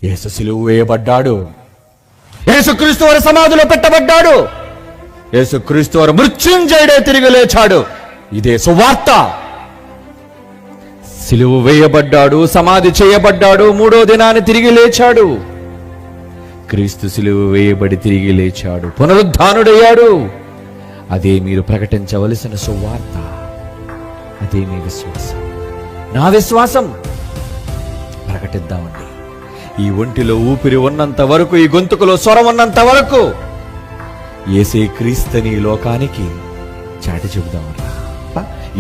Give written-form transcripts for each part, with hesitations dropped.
యేసు సిలువ వేయబడ్డాడు, యేసుక్రీస్తు వారి సమాధిలో పెట్టబడ్డాడు, యేసుక్రీస్తు వారు మృత్యుంజయుడే తిరిగి లేచాడు. ఇదే సువార్త. సిలువ వేయబడ్డాడు, సమాధి చేయబడ్డాడు, మూడో దినాన్ని తిరిగి లేచాడు. క్రీస్తు సిలువ వేయబడి తిరిగి లేచాడు, పునరుద్ధానుడయ్యాడు. అదే మీరు ప్రకటించవలసిన సువార్త. అదే మీ విశ్వాసం, నా విశ్వాసం. ప్రకటిద్దామండి. ఈ ఒంటిలో ఊపిరి ఉన్నంత వరకు, ఈ గొంతుకులో స్వరం ఉన్నంత వరకు యేసే క్రీస్తుని లోకానికి చాటి చెబుదామని.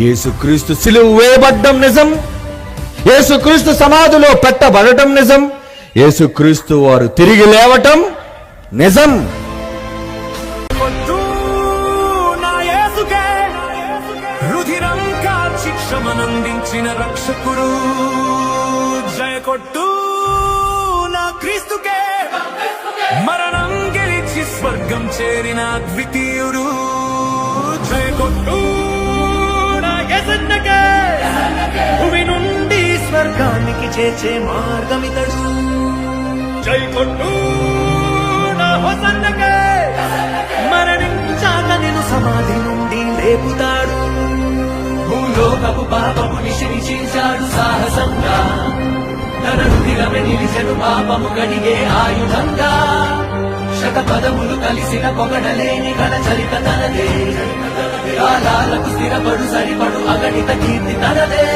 యేసుక్రీస్తు సిలువ వేయబడ్డం నిజం, యేసుక్రీస్తు సమాధిలో పెట్టబడటం నిజం, యేసుక్రీస్తు వారు తిరిగి లేవటం నిజం. రుధిరం కాచి క్షమనందించిన రక్షకుడు, జయ కొట్టు నా క్రీస్తుకే, మరణం గెలిచి స్వర్గం చేరిన ద్వితీయుడు, జయ కొట్టు నా యేసన్నకే, భూమి నుండి స్వర్గానికి చేర్చే మార్గమితడు, జయ కొట్టు నా హోసన్నకే, మరణించాక నిన్ను సమాధి నుండి లేపుతాడు, భూలోకపు పాపము నిషేధించాడు సాహసంగా, తన రుధిరమే నిలిచెను పాపము గడిగే ఆయుధంగా, శతపదములు కలిసిన పొగడలేని ఘన చరిత తనదే, కాలాలకు స్థిరపడు సరిపడు అగణిత కీర్తి తనదే.